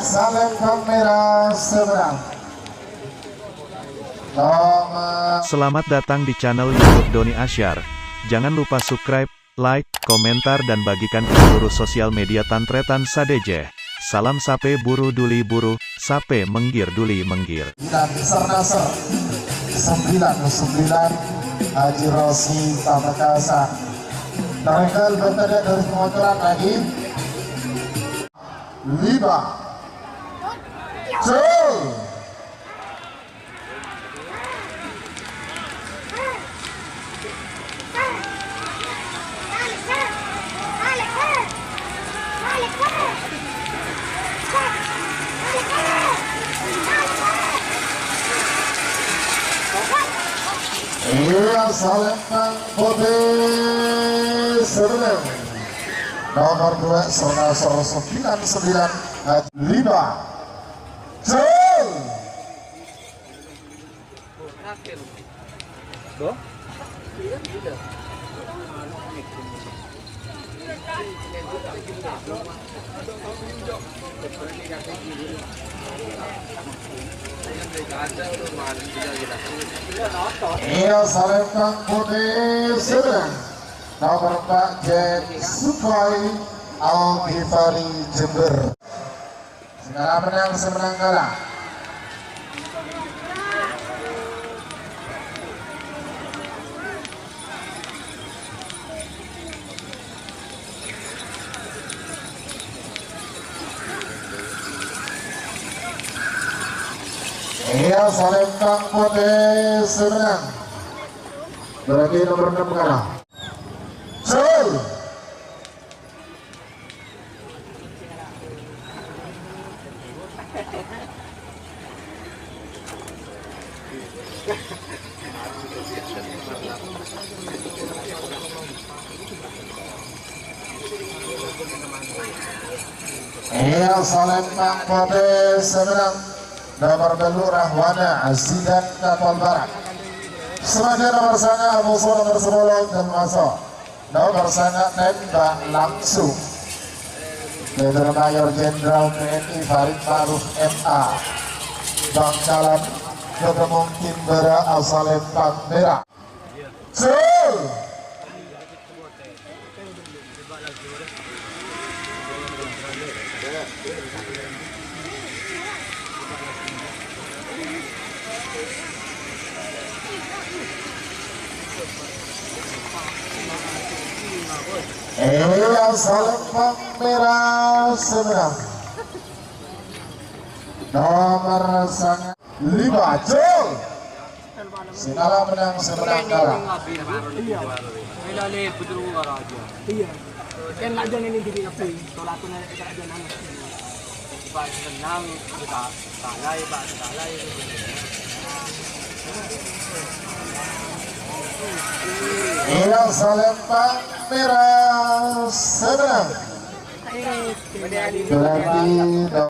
Salembang merah seberang. Selamat datang di channel YouTube Doni Asyar. Jangan lupa subscribe, like, komentar dan bagikan ke seluruh sosial media Tantretan Sadeje. Salam sape buru duli buru, sape menggir duli menggir. Dan Sarnasar 99 Haji Rosi Pamekasan. Mereka bertanda dari pengotoran lagi 5 2 Iya, Salembang putih sebelum nomor 2 Sarnasar 99 Haji 5 Iya, Salembang putih sebelum nomor 4 Jack Sukhoi Al-Ghifari Jember. Segala menang semenang kalah. Iya, Salembang putih semenang. Berarti nomor 6 kalah. Iya, Salembang putih semenang. Nomor Belur Rahwana Azidan Kapal Barat. Selanjutnya nomor sana musuh nomor 10 dan masuk. Nomor sana nembak langsung. Letnan Mayor Jenderal TNI Farid Ma'ruf MA. Bangkalan ketemu Kimbara Salembang merah. Iya, Salembang merah seberang. Nomor sangat 5 Jol. Sinala menang seberang kalah. Iya. Kan aja ini di api. Kalau aku naik ke aja nama. Pak senang kita talai Pak talai. Iya, Salembang merah seberang. Berarti Jol.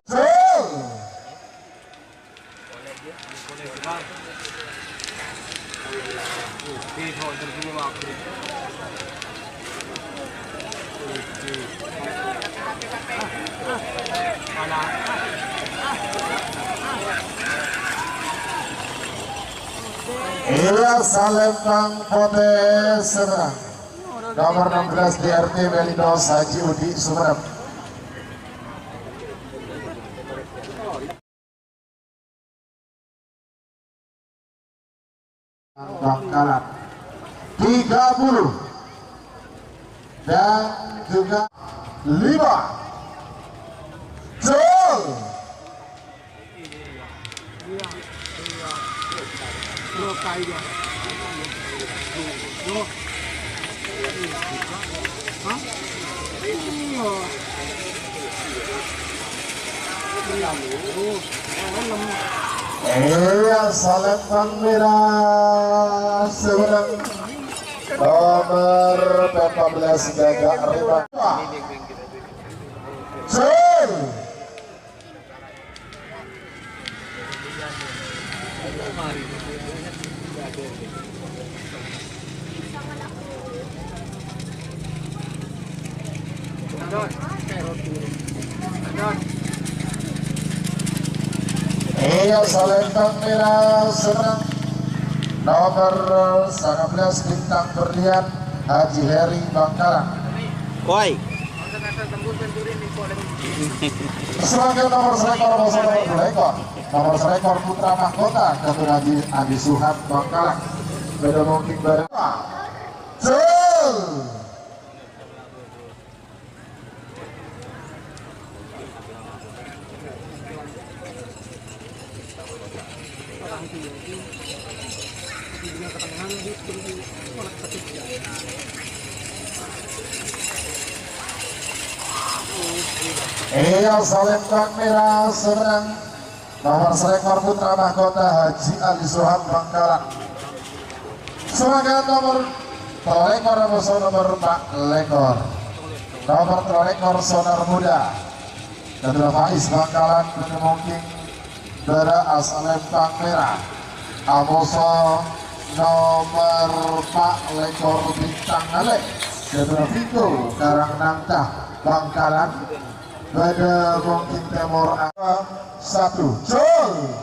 Iya, Salembang putih seberang. Nomor 16 DRT Melinos Haji Udi Sumerep. Bangkalan 30 dan juga 5 Jol. Iya, Salembang merah seberang. Nomor 14 Gagak Rima. Jol. Iya Salembang Merah Seberang nomor 19 bintang berlian Haji Heri Bangkalan. Woi. Sebagai nomor selekor nomor selekor putra mahkota Ketua Haji Adi Suhat Bangkalan. Beda mungkin berapa? Jul. Iya Salembang Merah Seberang nomor selekor putra mahkota Haji Ali Suhat Bangkalan. Sebagai nomor telekor nomor Pak Lekor nomor telekor sonar muda Ketua Faiz Bangkalan mungkin Bera Salembang Merah Amoso nomor Pak Lekor bintang Alek Ketua Vito Karangnangkah Bangkalan. Pada mungkin temor angka 1 Jol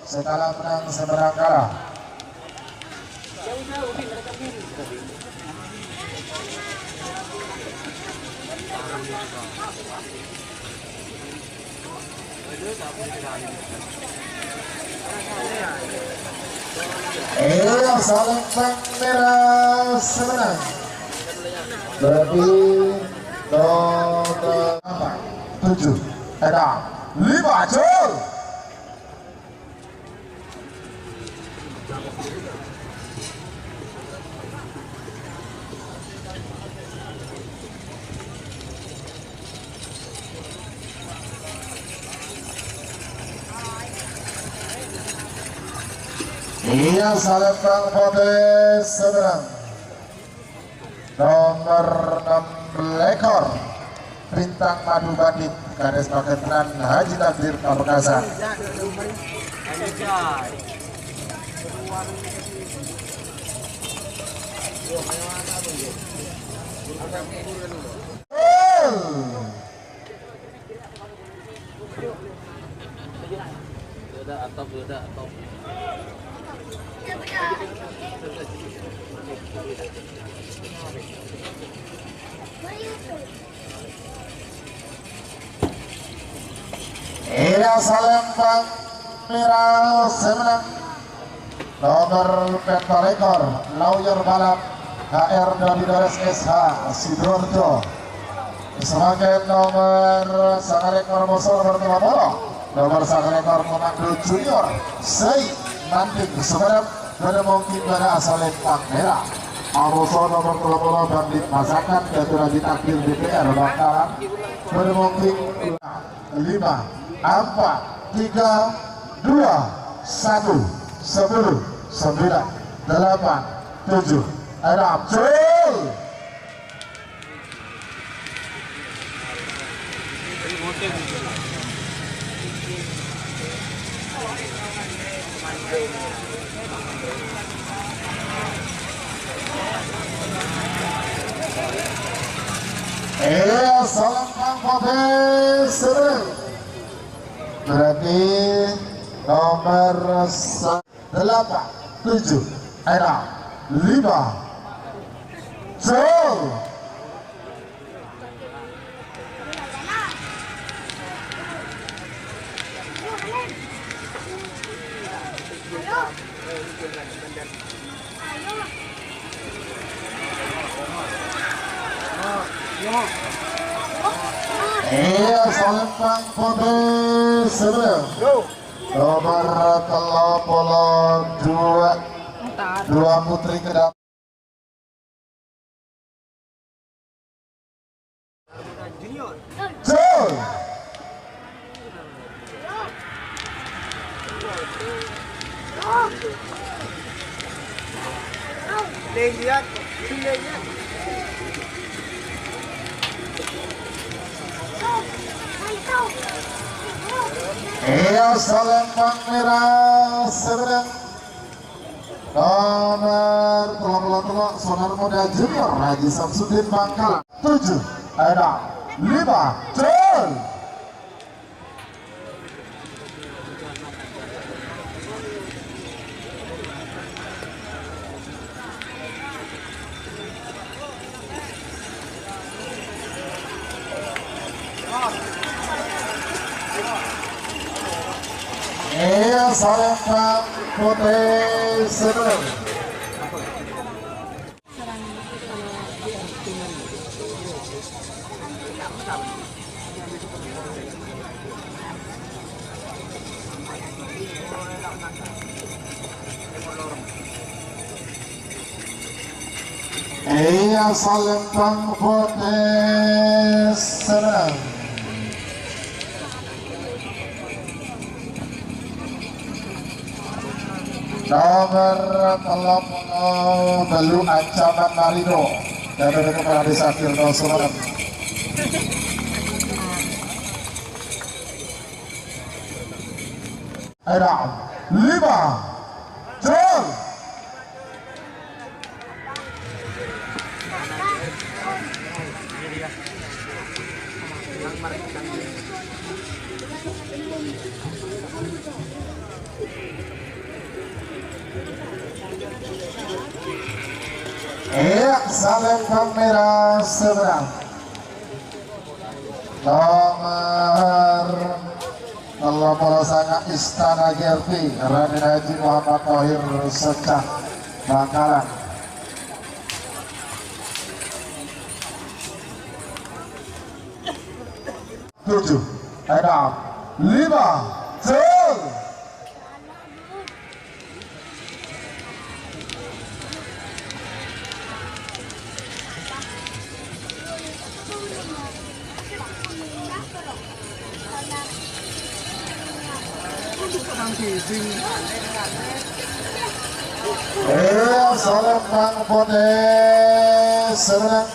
skala menang seberang kalah. Salembang Merah Seberang berarti nomor 7 ada 5 Jol. Iya Salembang Potes Seberang nomor 6 Lekor bintang Madu Bandit Kades Paketan Haji Takdir Pamekasan. Iya Salembang Merah Seberang nomor pentalekor lawyer balap HR Dodidores SH Sidoarjo. Sebagai nomor sangalekor Bosor Bertolapolo nomor sangalekor Komando Junior Sei Nanting Seberang pada mungkin pada Salembang Merah Amoso nomor 30 Bandit Masakan Ketua Haji Takdir DPR Bangkalan pada mungkin 5 4 3 2 1 10 9 8 7 6 Jol. Salembang Potes Seberang berarti nomor 8 7 6 5 Jol. Iya Salembang Potes Seberang nomor 32 putri kedap Jol. Lihat. Iya Salembang Merah Seberang nomor 33 Sonar Muda Junior Haji Samsudin Bangkalan 7 ada 5 Jol. Iya Salembang Putih Semen. Iya Salembang Putih Semen. Nomor telepon Belu Ancaman Marino dari Kepala Desa Firdaus Sumeneb. Ada 5 Jol. Salembang Merah Seberang. Nomor telepon sangat Istana Gerti Raden Haji Muhammad Thohir Secah Bangkalan. 7 6 5 Jol. Salembang Putih Semen.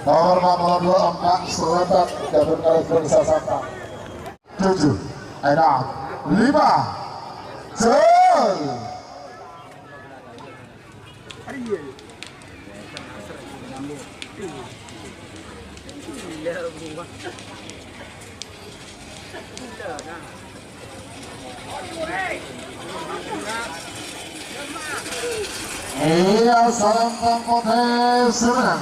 Nomor 424 Selatan Gabung Kalimantan Sasanta. 7 6 5 Jol. Iya Salembang Putih Semen.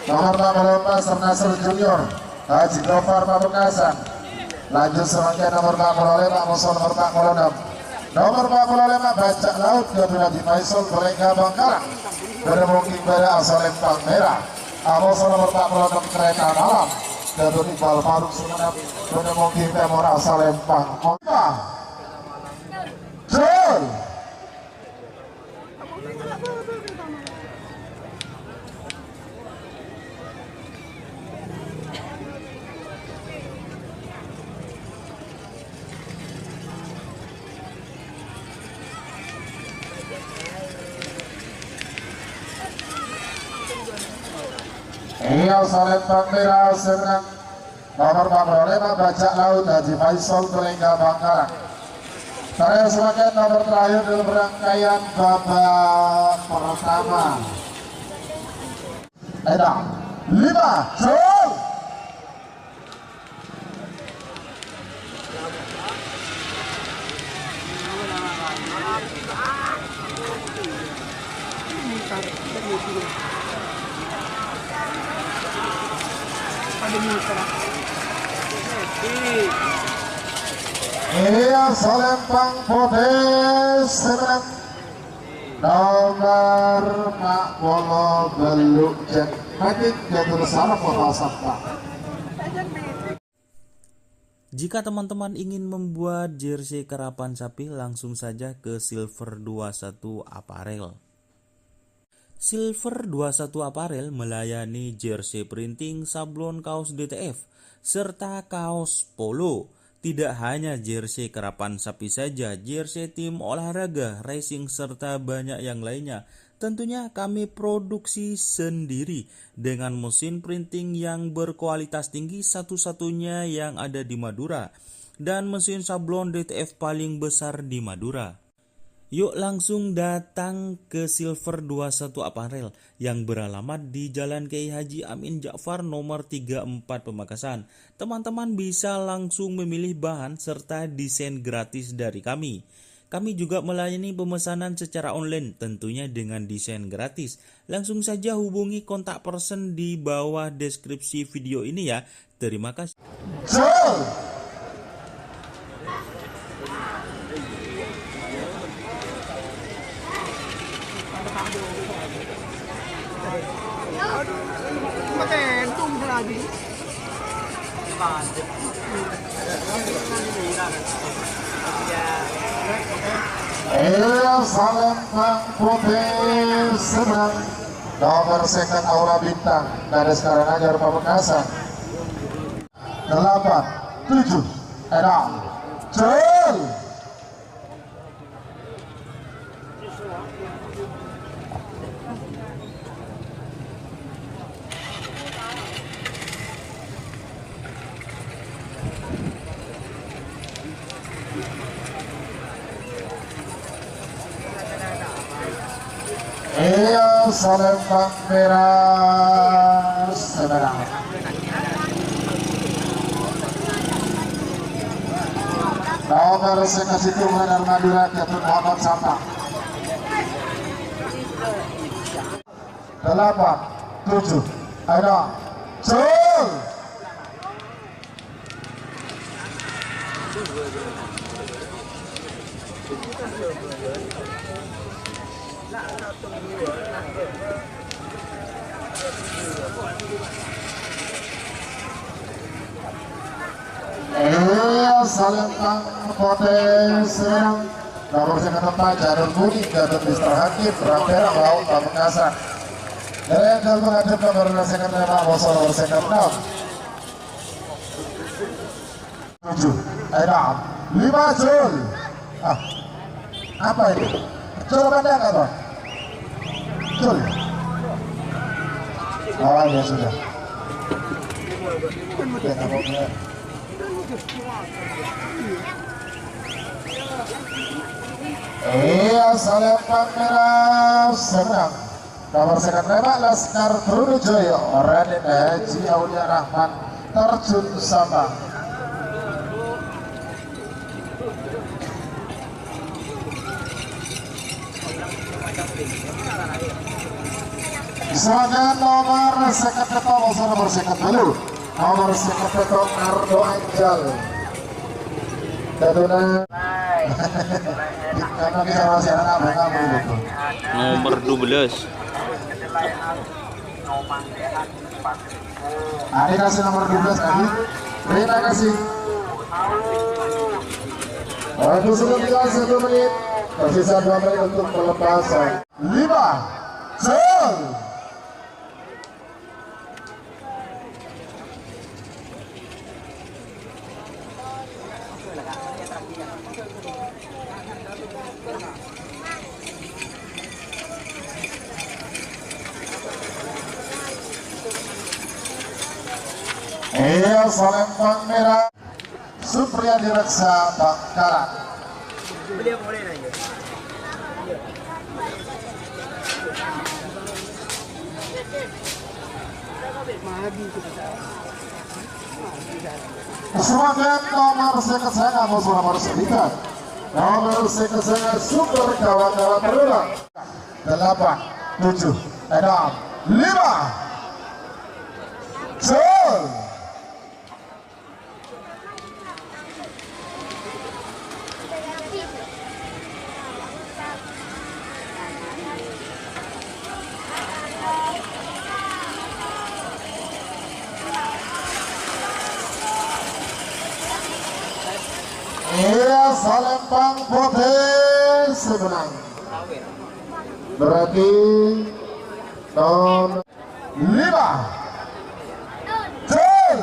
Nomor 14 Nasr Junior Haji Gofar Pamekasan. Lanjut selanjutnya nomor 45 musuh nomor 46. Nomor 45 Bajak Laut Gabung Haji Faisal Berengga Bangkalan. Bermungkin pada Salembang Merah. Musuh nomor 46 Kereta Malam Gabung Iqbal Faruk Sumeneb. Bermungkin Temora Salembang. Jol. Iya Salembang Merah Semen. Nomor 45 Bajak Laut Haji Faisal Berengga Bangkalan. Saya sebagai nomor terakhir dalam rangkaian babak pertama. Ada 5 Jol. Iya Salembang Putih Semen. Nomor 40 Beluk Jet Matic Jatuh Besar Kota Sabta. Jika teman-teman ingin membuat jersey karapan sapi, langsung saja ke Silver 21 Apparel. Silver 21 Apparel melayani jersey printing, sablon kaos DTF, serta kaos polo. Tidak hanya jersey karapan sapi saja, jersey tim olahraga, racing, serta banyak yang lainnya. Tentunya kami produksi sendiri dengan mesin printing yang berkualitas tinggi, satu-satunya yang ada di Madura, dan mesin sablon DTF paling besar di Madura. Yuk langsung datang ke Silver 21 Apparel yang beralamat di Jalan Kiai Haji Amin Ja'far nomor 34 Pamekasan. Teman-teman bisa langsung memilih bahan serta desain gratis dari kami. Kami juga melayani pemesanan secara online tentunya dengan desain gratis. Langsung saja hubungi kontak person di bawah deskripsi video ini ya. Terima kasih. Salembang putih seberang nomor second Aura Bintang dari sekarang ajar Pamekasan 8, 7, 6, Cel. Salembang merah seberang nomor second situ Bandar Madura Ketut Muhammad Santa 8, 7, 6, Cel. Salembang putih seberang nomor second tempat Jarur Kuning Gatot Mister Hakim Ramperang Laut Pamekasan dari yang jauh menghadap nomor second tema bosol nomor second 6, 7, 6, 5 Cul. Apa ini? Cul pandang apa? Cul. Oh ya sudah. Salembang merah seberang nomor second tema Laskar Trunojoyo Raden Haji Aulia Rahman terjun Sabang. Selanjutnya nomor second tema nomor second dulu nomor second tema Nardo Anjal Daduna karena bisa masih anak kamu gitu. Nomor 12. Adik kasih nomor 12 lagi. Terima kasih. Waktu sudah tinggal 1 menit. Tersisa 2 menit untuk pelepasan. 5, Cel. Salembang merah Supriyadi Reksa Bangkalan. Beliau boleh nanya. Semangat nomor second saya bos nomor 9. Nomor second saya super kawan-kawan berulang. 8, 7, 6, 5. Cel. Salembang putih sebenang berarti nomor 5 Cel.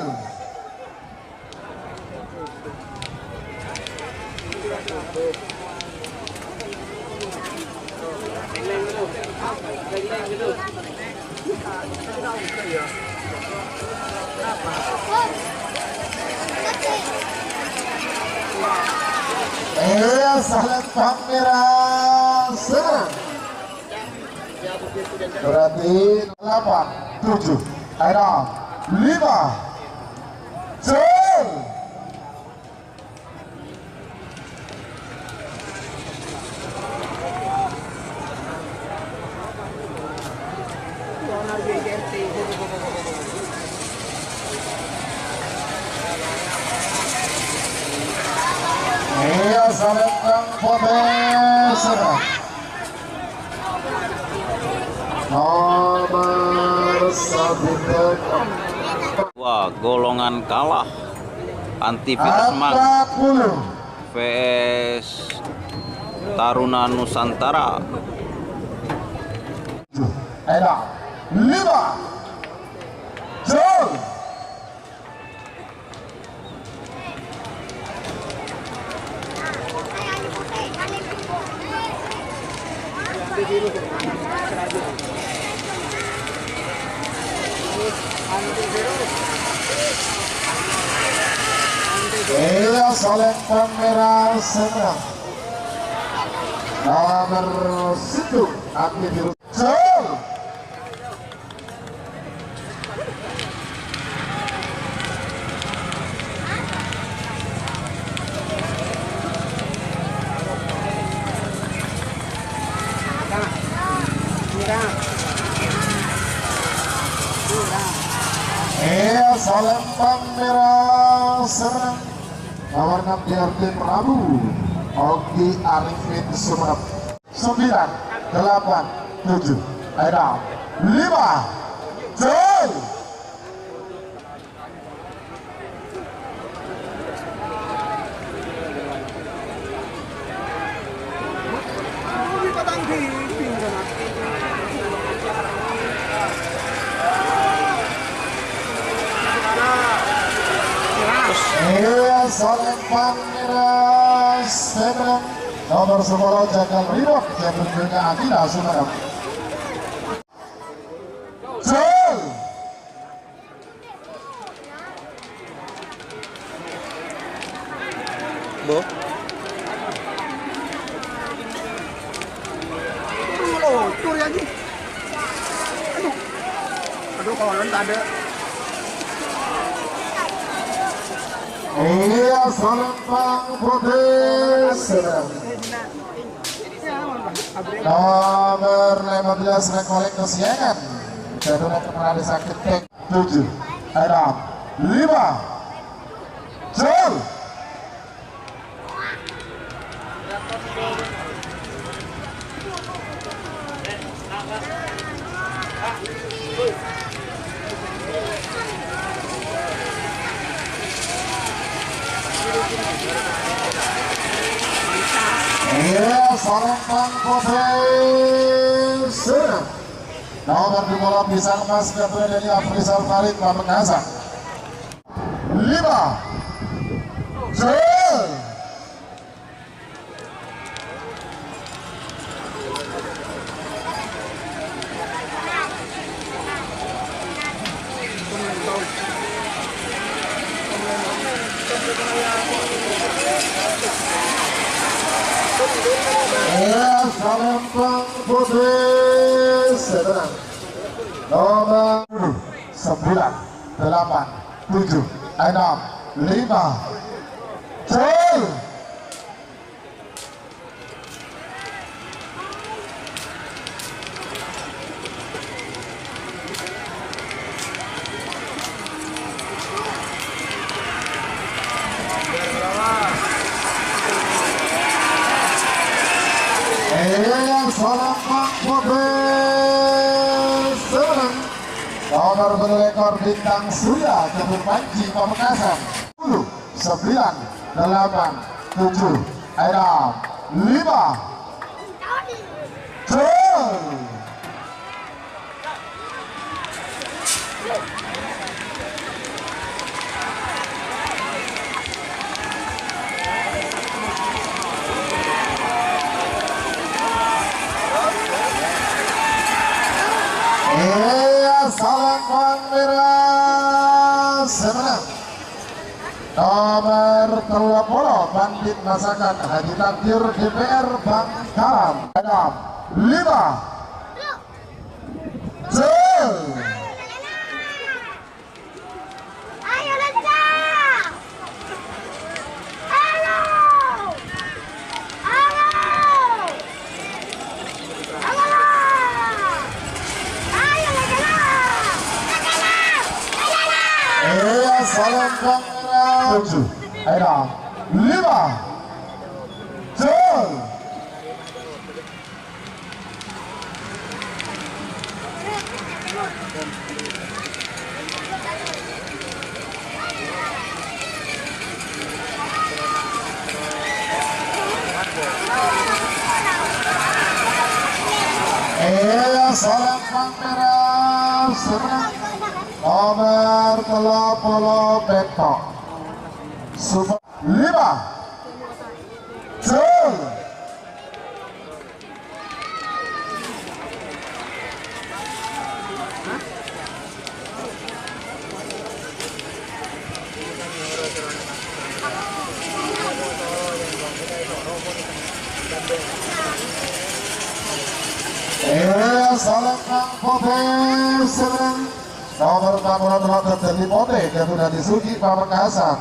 Salembang merah seberang berarti 8, 7, 6, 5 Cel. Salembang putih seberang nomor 1 golongan kalah Antivirus Mag 40. vs Taruna Nusantara. Eda 5 Jol. Iya, Salembang merah seberang. Nomor 1 Antivirus Jol. Iya, Salembang merah seberang. Nomor 6 DRT Prabu Ogi Arifin Sumenep. 9 8 7 Aida 5 Jol. Iya, Salembang merah seberang. Nomor 10 Jagal Ridok yang berikutnya Adina Sumenep. Jol. Bo, Oh, tur lagi. Aduh, kalau tak ada. Iya, Salembang putih seberang. Nomor 15 Rekolek Kesiangan Jaduna Kemenangan Sakit Tek 7 Aida 5 Jol. Iya, Salembang putih seberang. Nomor 2 Pisang Mas Gabriel dari Afrizal Farid Pamekasan 5 Jol. Iya, Salembang putih seberang. Nomor 9 8 7 6 5 Jol. Iya, Salembang putih seberang. Nomor berrekor Bintang Surya Kebun Panji Pamekasan 10 9 8 7 Aida 5 Jol. Iya, Salembang merah seberang. Nomor 20 Bandit Masakan Haji Takdir DPR Bangkalan 5 Jol. Ayo lanjut. Halo. Halo. Halo. Ayo lanjut. Iya, Salembang merah 7 Aida 5 Jol. Salembang merah serang nomor 30 Beto Super 5 Jul Salembang Pote serang nomor 42 terjadi Pote kemudian disugi Pamekasan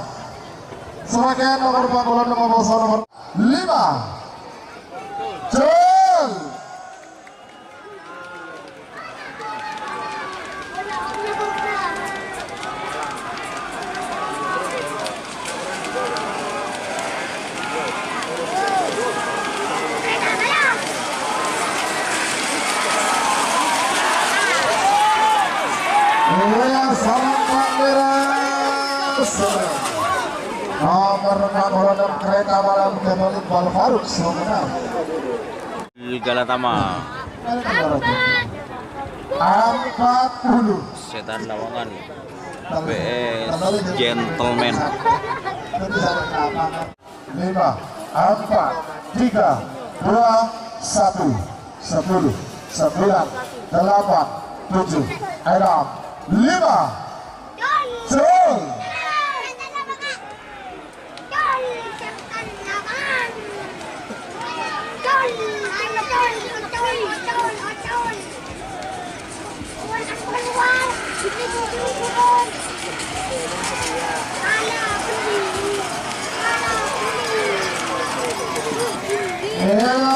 sebagai nomor 46 nomor 5 Jul Salembang merah serang nomor 46 kereta malam kembali Iqbal Faruk Sumeneb Galatama 40 Setan Lawangan PS Gentleman 5 4 3 2 1 10 9 8 7 6 5 Jul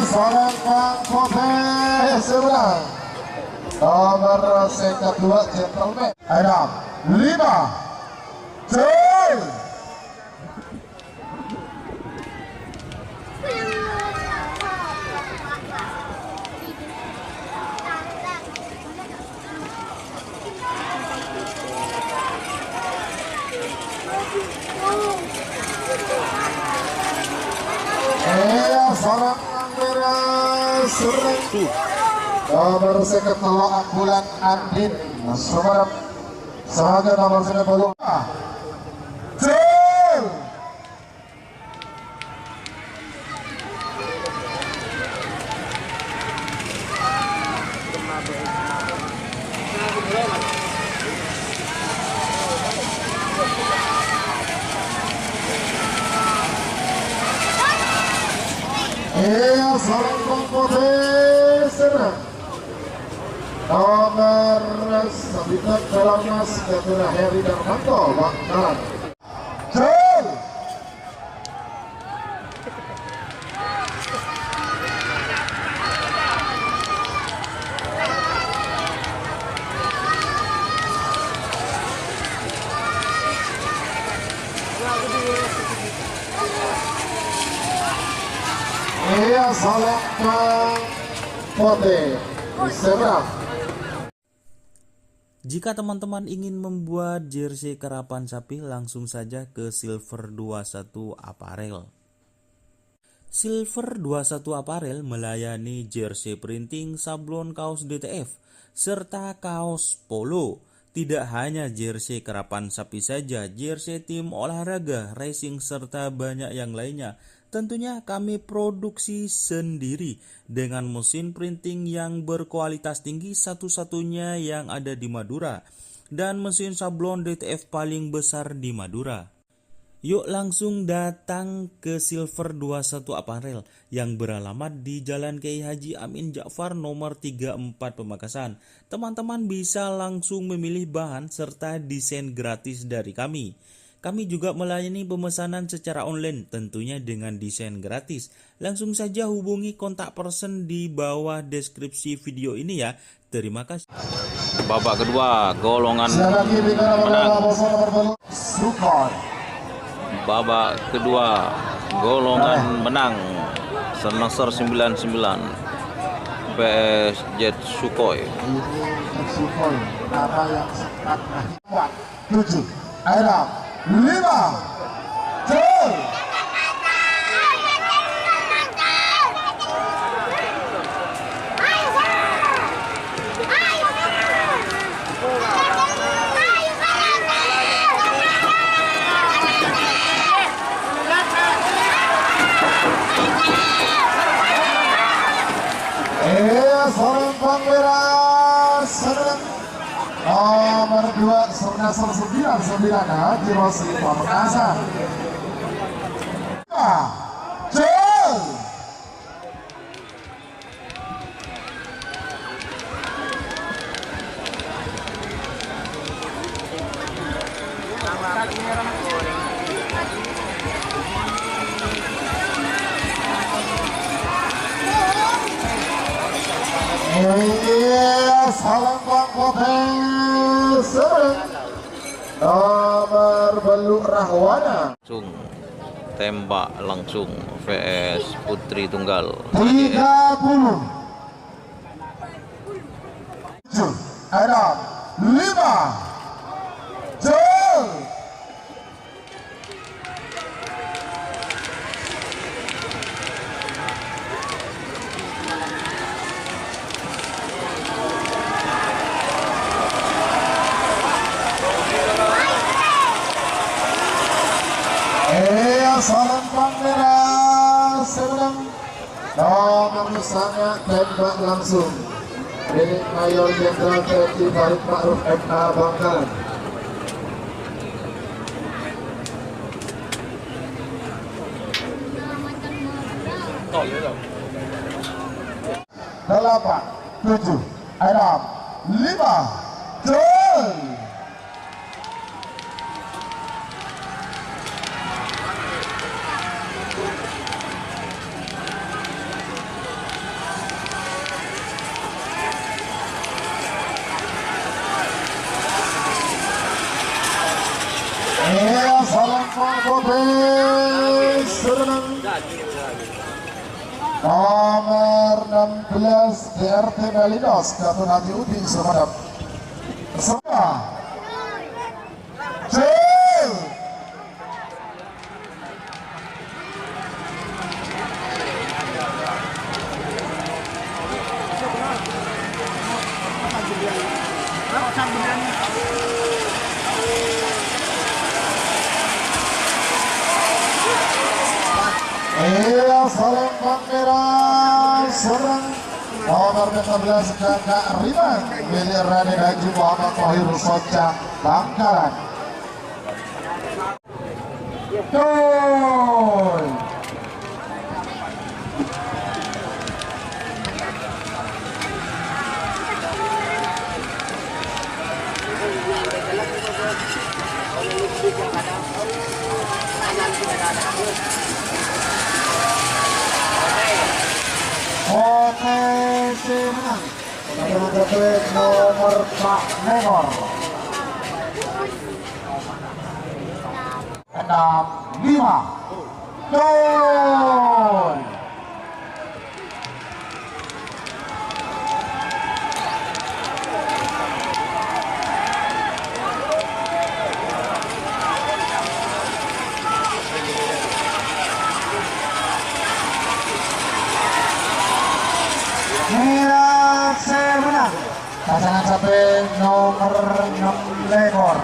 Salembang Pote seberang nomor kedua Gentleman 6 5 Jul Salembang merah serang nomor kedua Ambulan Andin Sumeneb sebagai nomor 95 Jul Salembang Pote serang nomor 9 Pelonas Ketua Heri Darmanto Bangkalan Jul Salembang Pote seberang. Jika teman-teman ingin membuat jersey karapan sapi, langsung saja ke Silver 21 Apparel. Silver 21 Apparel melayani jersey printing, sablon kaos DTF, serta kaos polo. Tidak hanya jersey karapan sapi saja, jersey tim olahraga, racing, serta banyak yang lainnya. Tentunya kami produksi sendiri dengan mesin printing yang berkualitas tinggi, satu-satunya yang ada di Madura, dan mesin sablon DTF paling besar di Madura. Yuk langsung datang ke Silver 21 Apparel yang beralamat di Jalan Kiai Haji Amin Ja'far nomor 34 Pamekasan. Teman-teman bisa langsung memilih bahan serta desain gratis dari kami. Kami juga melayani pemesanan secara online, tentunya dengan desain gratis. Langsung saja hubungi kontak person di bawah deskripsi video ini ya. Terima kasih. Babak kedua golongan menang. Babak kedua golongan menang Senosor 99 PS Jet Sukhoi. Sukhoi apa yang sempat 7 Airap 5 Jul dasar 99 Haji Rosi Pamekasan. Jol. Salam Bang Profesor nomor Beluk Rahwana langsung tembak langsung VS Putri Tunggal 30 ada 5 Jol. Salam Pangeran sedang nomor misalnya tembak langsung milik Mayor Jenderal TNI Farid Ma'ruf MA Bangkalan. Delapan, 7, 6, 5, Jol. Salam Profesor nomor 16 DRT Melinos Gatot Haji Udin Semadap semua Jol. Salam Pangeran serang nomor 15 Kakak Riman milik Raden Haji Muhammad Wahir Soca Bangkalan. Gol. Potensi menang nomor Pak Negor 65 gol. Menang pasangan sampai nomor 6 Legor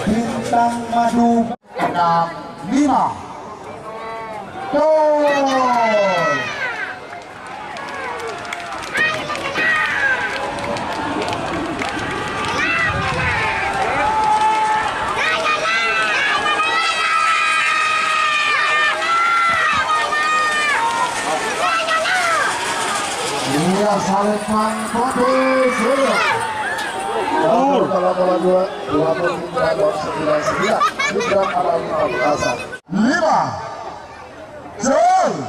Bintang Madu 65 gol. Saling mengkopi sudah. Kalau bola 23-99 Gibran Alawi Pamekasan 5 Jol.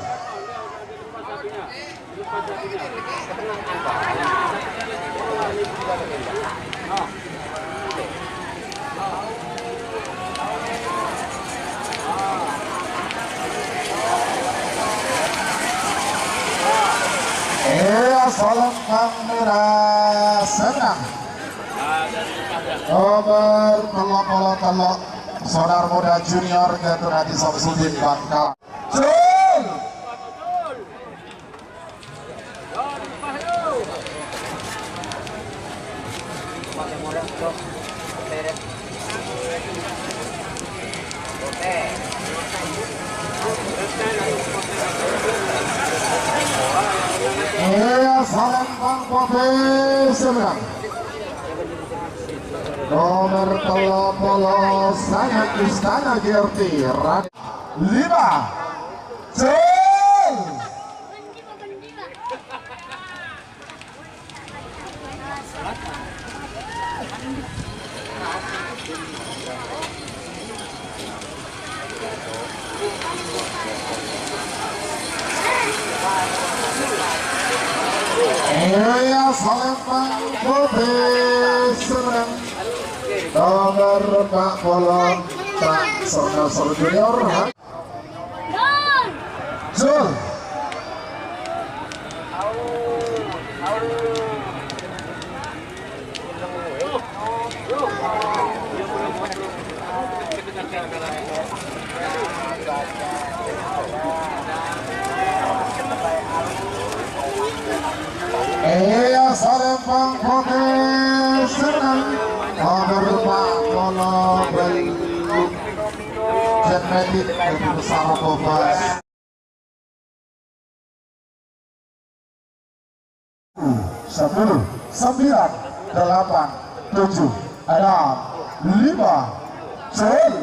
Salam kamera senang nomor telok saudara muda junior Gatot Haji Samsudin Bangkalan. Jol. Salam Bang Profesor. nomor 30 sangat Istana GRT 5 Cel. Iya Salembang Putih Serang nomor 40 Pak Sornasor Junior Jul. Iya Salembang Putih Serang nomor 40 Belum Genetik bersama Bobas 10 9 8 7 6 5 Cel.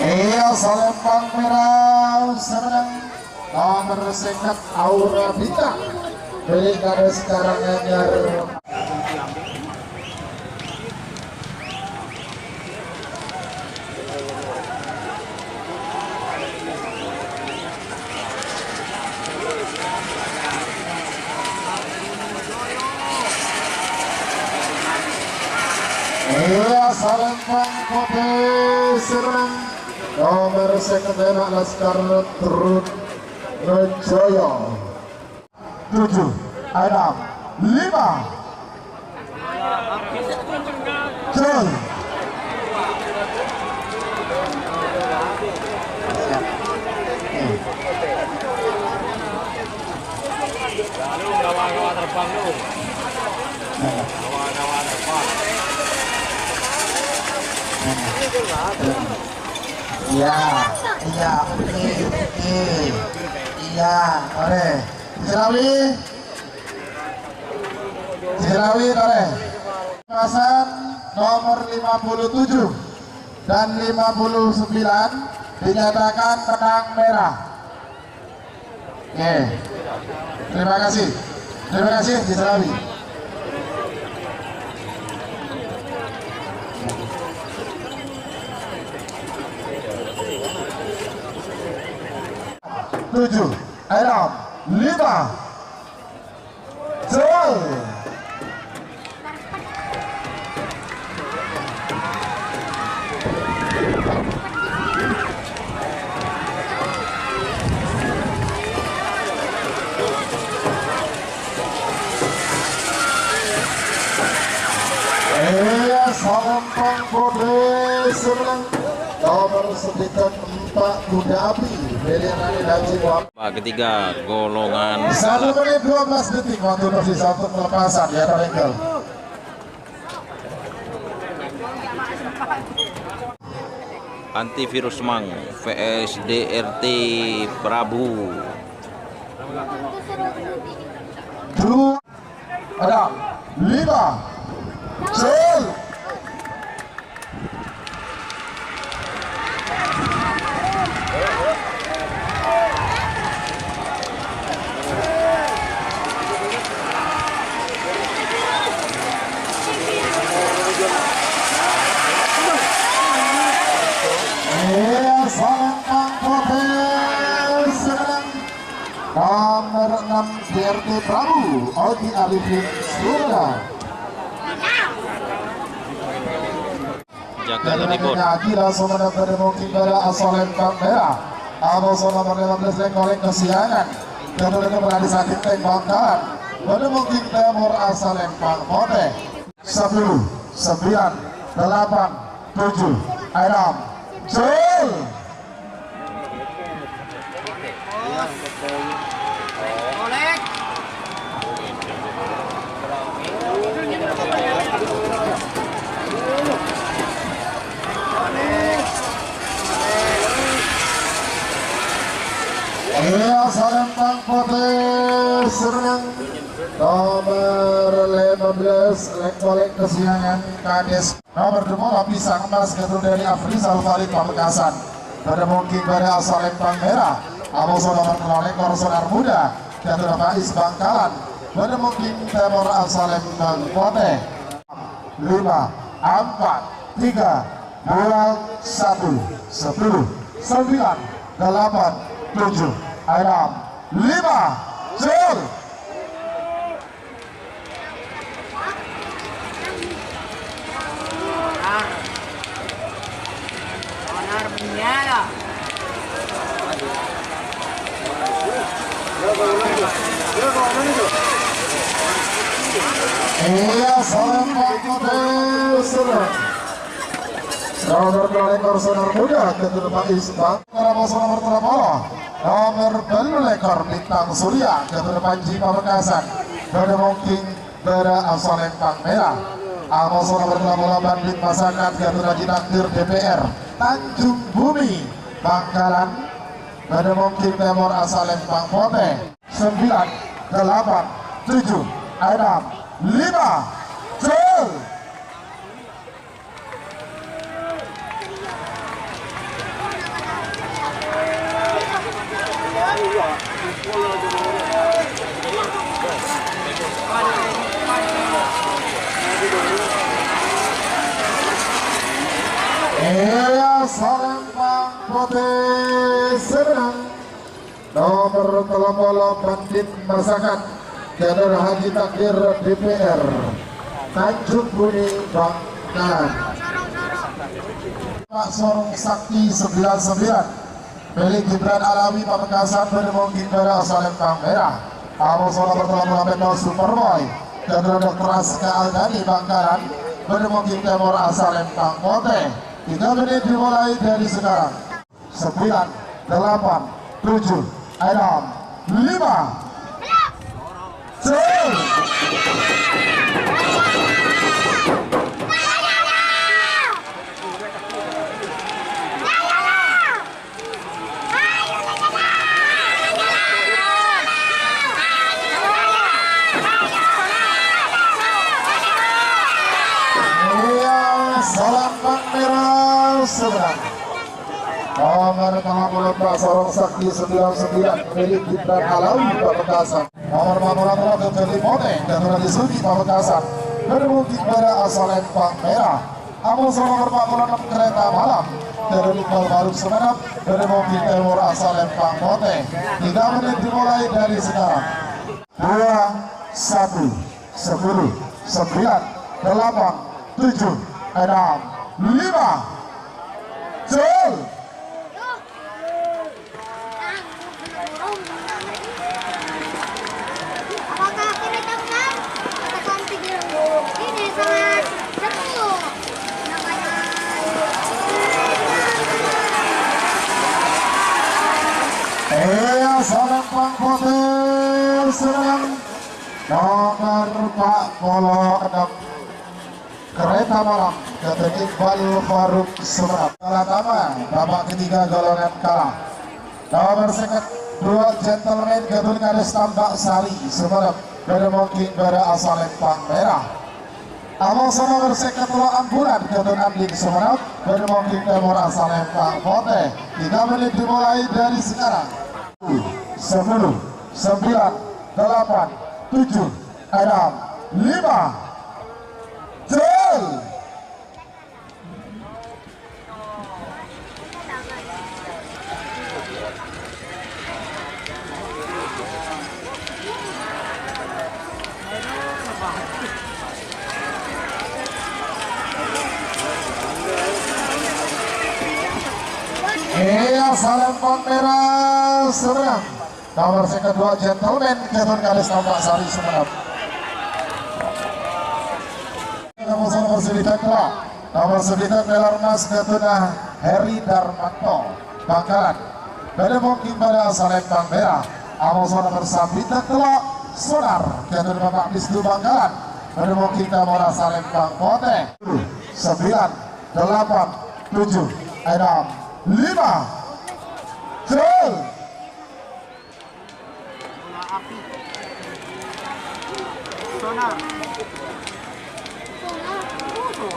Iya Salembang Merah Serang nomor singkat Aura Bintang milik ada sekarang Anyar. Iya Salembang Putih Serang nomor sekretariat Laskar Trut Rejoyo 7 6 5 Jul. Gawa-gawa terbang lu. Gawa-gawa terbang. Iya, iya, oke. Iya, ore. Jerawi, ore. Pasan nomor 57 dan 59 dinyatakan menang merah. Oke. Terima kasih Jerawi. Tujuh, 6, 5, Jul. Salembang Putih Serang nomor sedikit 4 kuda api Belianani Daji Pak ketiga golongan 1 menit 12 detik waktu tersisa untuk pelepasan ya Ringkel. Antivirus Mang vs DRT Prabu. 2 ada 5 Cel. Salembang Putih Serang nomor 6 DRT Prabu Odi Arifin Surya. Jaga ribut. Lagi langsung mendapat mungkin pada Salembang Merah. Abos nomor 15 lengkoleng kesiangan. Kemudian berada sakit tembakan. Pada mungkin Timur Salembang Putih. 10, 9, 8, 7, 6, Jul. balik kesiangan Kades nomor 2 Pisang Emas Gatul dari Afrizal Farid Pamekasan. Pada mungkin pada asal Lempang Merah Amoso nomor 3 Lekor Sonar Muda Gatul Faiz Bangkalan. Pada mungkin Temor asal Lempang Pote 5 4 3 2 1 10 9 8 7 6 5 Jol. Sonar menyala. Iya, salam Pak Surat. Nomor 2 Lekor Sonar Muda Gatul Faiz Bangkalan. Nomor 3 nomor 2 Lekor Bintang Surya Gatul Panji Pamekasan. Pada mungkin berasal Lempang Merah Amos nomor 38 Bit Masyarakat Gatul Haji Takdir DPR Tanjung Bumi Bangkalan. Pada mungkin Temor asal Lempang Pote 9 8 7 6 5 Jol. Iya, salam Putih Serang nomor 38 Bit Masyarakat Gatul Haji Takdir DPR Tanjung Bumi Bangkalan. Pak Sorong Sakti 99 milik Gibran Alawi Pamekasan. Pada mungkin pada asal Lempang Merah Amos nomor 38 Superboy Gatul Dr. Aska Aldani Bangkalan. Pada mungkin Temor asal Lempang Pote. 3 menit dimulai dari sekarang. 9 8 7 6 5 Jol. Salam Bang Merah Seberang nomor 44 Sorong Sakti 99 milik Gibran Alawi Pamekasan. Nomor 44 Gatul Pote Gatul Haji Sugi Pamekasan. Bermungkin pada asal Lempang Merah Amos nomor 46 Kereta Malam Gatul Iqbal Faruk Semenap. Bermungkin Temor asal Lempang Pote. 3 menit dimulai dari sekarang. 2 1 10 9 8 7 6 5 Jol. Apakah kini teman katakan video ini sangat seru namanya. Iya, salam Bang Putih Serang nomor 46 Kereta Malam Gatul Iqbal Faruk Semenap. Kalah nama babak ketiga golongan kalah. Nomor 2 Gentleman Gatul Kades Tambak Sari Semenap. Pada mungkin pada asal Lempang Merah Amos nomor 2 Ambulan Gatul Anding Semenap. Pada mungkin Temor asal Lempang Pote. 3 menit dimulai dari sekarang. 10 9 8 7 6 5 Jol. Iya, salam Bang Merah Seberang nomor 2 Gentleman Gatul Kades Tambak Sari Semenap. Nomor 9 Pelar Mas Gatuna Heri Darmanto Bangkalan. Pada mungkin pada asal Lempang Merah Amos nomor 9 Telok Sonar Gatul Bapak Bisnu Bangkalan. Pada mungkin Temor asal Lempang Pote. 9 8 7 6 5 Jol. Sonar Iya,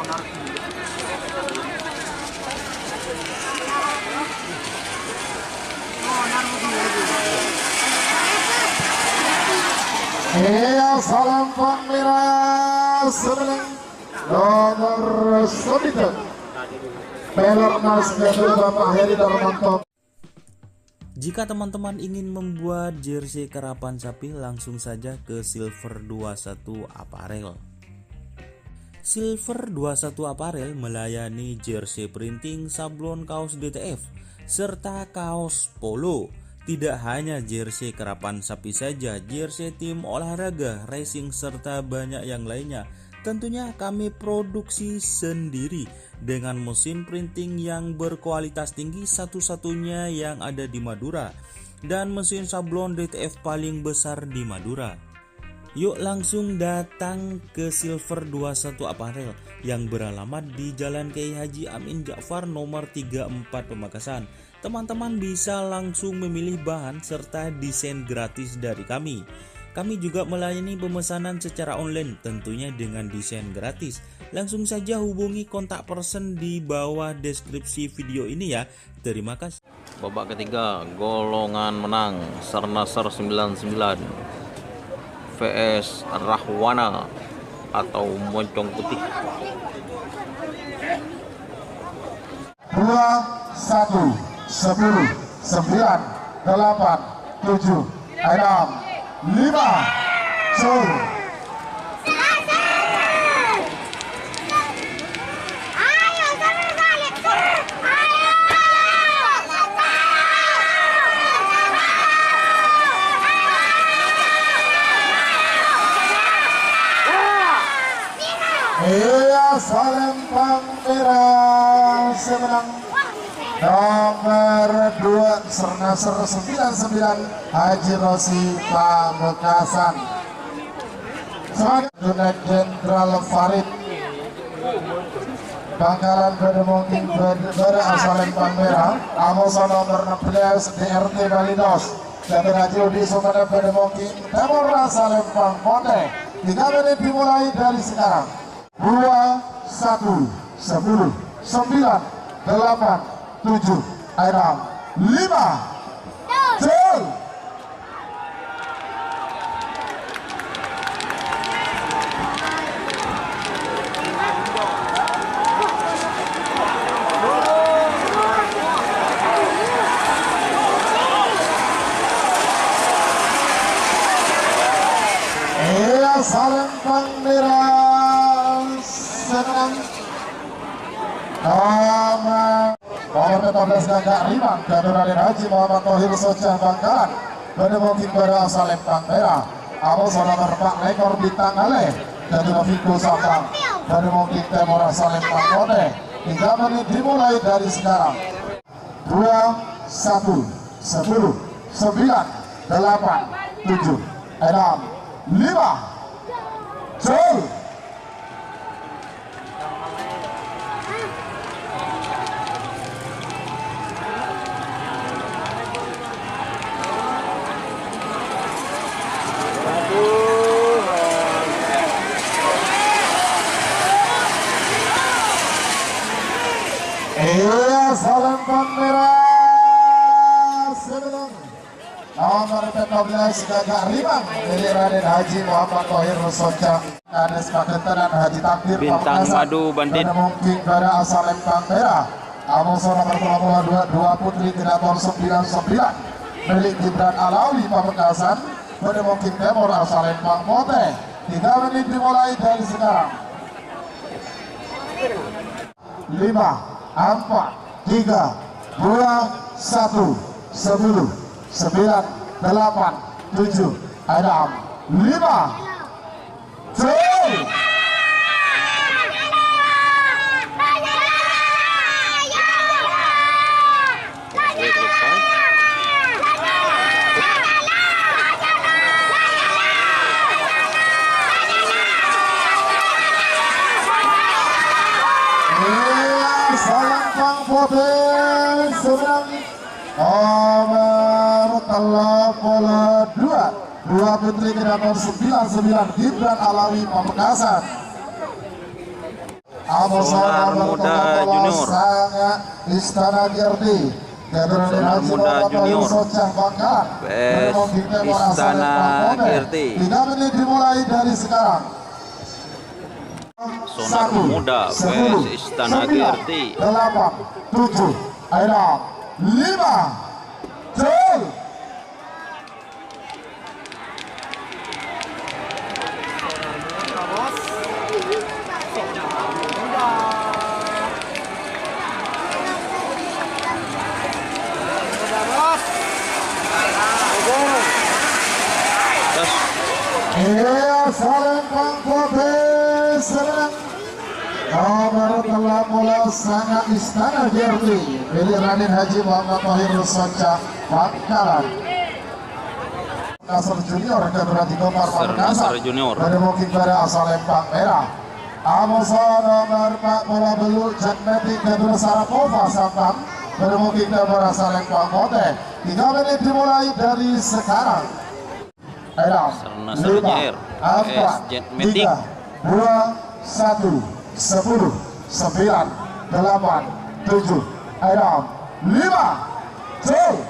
salam merah sebelah nomor 9 Pelernas dari Bapak Heri Darmanto. Jika teman-teman ingin membuat jersey karapan sapi, langsung saja ke Silver 21 Apparel. Silver 21 Apparel melayani jersey printing, sablon kaos DTF, serta kaos polo. Tidak hanya jersey karapan sapi saja, jersey tim olahraga, racing, serta banyak yang lainnya. Tentunya kami produksi sendiri dengan mesin printing yang berkualitas tinggi, satu-satunya yang ada di Madura, dan mesin sablon DTF paling besar di Madura. Yuk langsung datang ke Silver 21 Apparel yang beralamat di Jalan Kiai Haji Amin Ja'far nomor 34 Pamekasan. Teman-teman bisa langsung memilih bahan serta desain gratis dari kami. Kami juga melayani pemesanan secara online, tentunya dengan desain gratis. Langsung saja hubungi kontak person di bawah deskripsi video ini ya. Terima kasih. Babak ketiga, golongan menang Sernasar 99 vs Rahwana atau Moncong Putih. 2, 1, 10, 9, 8, 7, 6, 5, sur. Ayo, sambil balik. Ayo. Iya, selempang merah semenang nomor 2 Sernasar 99 Haji Rosi Pamekasan. Sebagai Junet Jenderal Farid Bangkalan Bedemongking berasal lempang merah. Amoso nomor 16 DRT Balidos dan Haji Udi Sumana Bedemongking Temur asal lempang Ponte. 3 menit dimulai dari sekarang. 2, 1, 10, 9, 8, 7, 6, 5, jol. Iya, salempang merah senang nomor 14 Gagak Rimang dan Raden Haji Muhammad Tohir Soca Bangkalan Bedemongking berasal lempang merah. Amoso nomor 4 Lekor Bintang Ale dan Rafiqul Sabang Bedemongking Temur asal lempang Kode. 3 menit dimulai dari sekarang. 2, 1, 10, 9, 8, 7, 6, 5, jol. Iya, salempang merah sebelum nomor 14 Gagak Rimang dari Raden Haji Muhammad Tohir Soca Kades Pakenta dan Haji Takdir Bintang Madu Bandit. Mungkin pada asal lempang merah. Amoso nomor 22 Putri Kreator 99 milik Gibran Alawi Pamekasan Bedemongking Temur asal lempang Pote. 3 menit dimulai dari sekarang. 5, 4, 3, 2, 1, 10, 9, 8, 7, 6, 5, jol. Salempang Pote senang nomor 32 Putri Kreator 99 Gibran Alawi Pamekasan. Sonar Muda Junior. Istana Gerti. Sonar Muda Junior. PS Istana Gerti. 3 menit dimulai dari sekarang. Sonar Muda PS Istana Gerti. 8, 7, 6, 5, 4. Iya, Salempang Kote Semarang. Nomor telah mulai sangat Istana Gerti. Pilih Raden Haji Muhammad Tahir Soca Bangkalan. Nasr Junior Kedua Tiga Parman Nasr Junior. Pada mungkin pada Salempang Merah. Amosa nomor 4 bola belur Jatmetik Kedua Sarapova Sampang. Pada mungkin pada Salempang Kote. 3 menit dimulai dari sekarang. Nasr Junior PS Jatmetik. 2, 1, 10, 9, 8, 7, 6, 5, 4.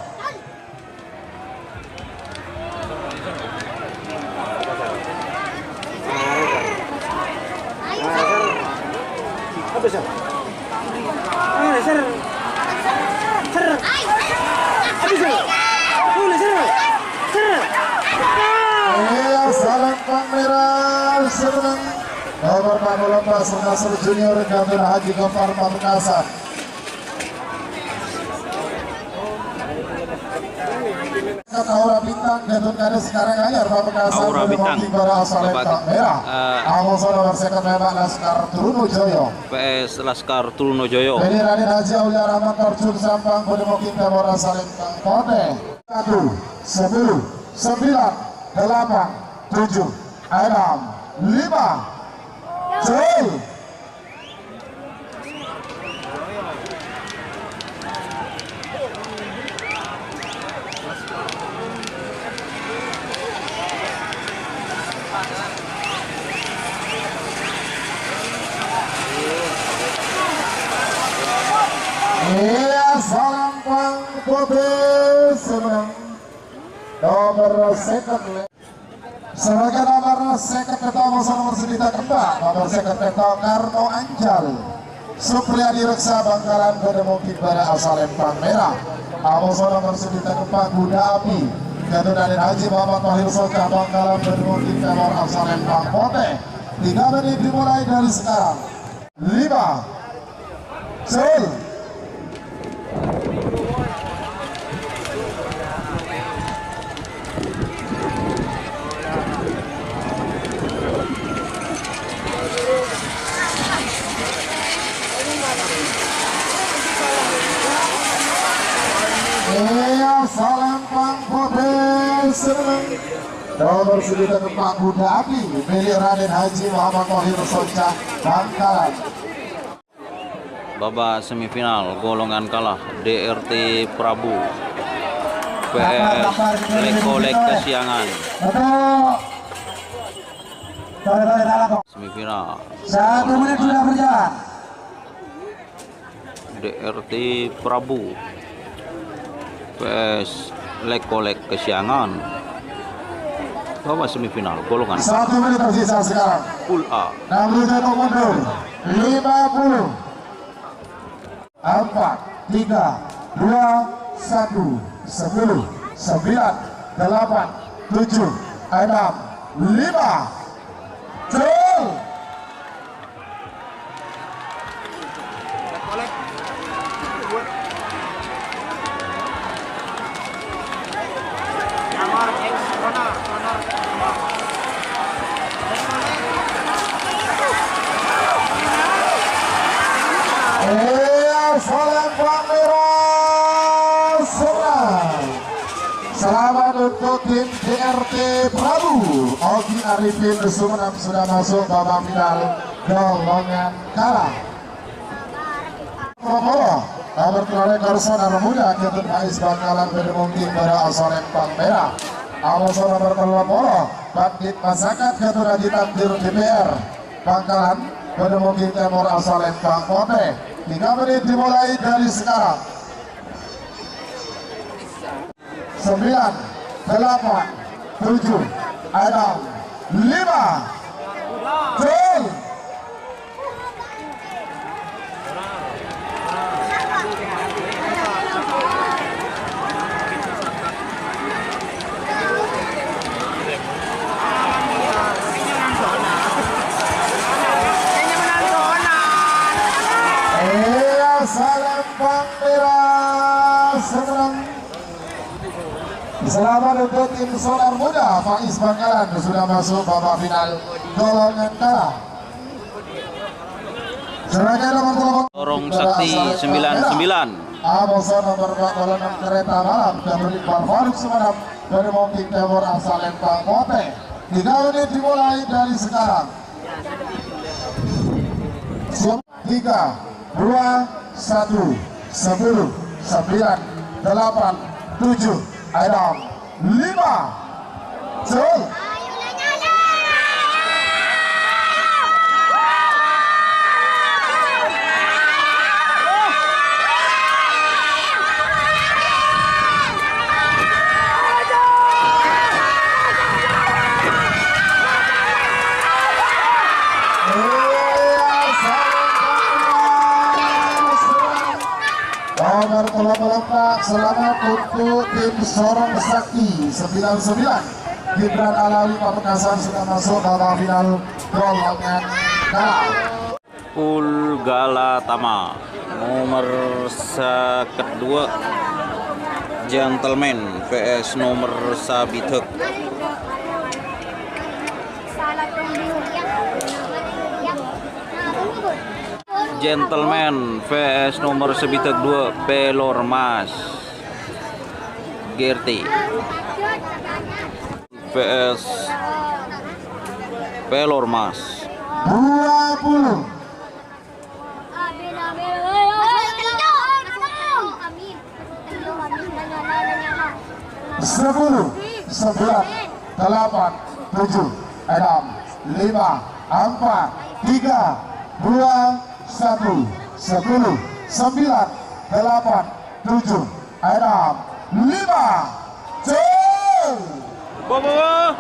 Salempang Merah Semarang. Nomor 14 Nasr Junior Gatot Haji Gofar Pamekasan. Aura Bintang Gatot Kades sekarang anyar Pamekasan. Aura Bintang. Salempang Merah. Amoso nomor second memang Laskar Trunojoyo. PS Laskar Trunojoyo. Ini Raden Haji Aulia Rahmat Torjun Sampang Bodemokin Temora Salempang Kote. 1, 10, 9, 8, 7, 6, 5, 4. Iya, Salempang Kote Semarang. Nomor second sebagai nomor second ketua masa nomor sedita kembang nomor second ketua Karno Anjal Supriyadi Reksa Bangkalan Bodemokin pada Salempang Merah. Amoso nomor sedita kembang Kuda Api Gatot Raden Haji Muhammad Tahir Soca Bangkalan Bodemokin pada Salempang Kote. 3 menit dimulai dari sekarang. 5, 4. Iya, Salempang Kote Semarang. Nomor sedita keempat Kuda Api milik Raden Haji Muhammad Tahir Soca Bangkalan. Babak semifinal golongan kalah DRT Prabu PS Lekolek Kesiangan. Semifinal 1 menit sudah berjalan. DRT Prabu PS Lekolek Kesiangan. Babak semifinal golongan 1 menit tersisa sekarang. Pool A. 60 jatuh mundur. 50, 4, 3, 2, 1, 10, 9, 8, 7, 6, 5, 4. Salempang Merah Semarang. Selamat untuk tim DRT Prabu. Ogi Arifin Sumeneb sudah masuk babak final golongan kalah. Prokolo nomor rekor Sonar Muda Gatot Ais Bangkalan Bodemokin pada Salempang Merah. Amoso nomor 30 Bandit Masyarakat Gatot Haji Takdir DPR Bangkalan Penemuki Timur asal Lembang Pote. 3 menit dimulai dari sekarang. 9, 8, 7, 6, 5, gol. Lembang Merah Semarang. Selamat untuk tim Solar Muda Faiz Bangkalan sudah masuk babak final golongan kalah. Sebagai nomor telepon Dorong Sakti 99. Abosan nomor 46 kereta malam dan Iqbal Faruk Semarang dari Mungkin Timur asal Lembang Pote. 3 menit dimulai dari sekarang. 3, 2, 1, 10, 9, 8, 7, 6, 5, gol. Nomor telepon selamat untuk tim Sorong Sakti 99. Gibran Alawi Pamekasan sudah masuk babak final golongan kalah. Pulgala Tama nomor kedua Gentleman vs nomor Sabitek. Gentleman vs nomor Sabitek 2 Pelormas Gerti vs Pelormas 20. 10, 9, 8, 7, 6, 5, 4, 3, 2, 1, 10, 9, 8, 7, 6, 5, gol. Bawa.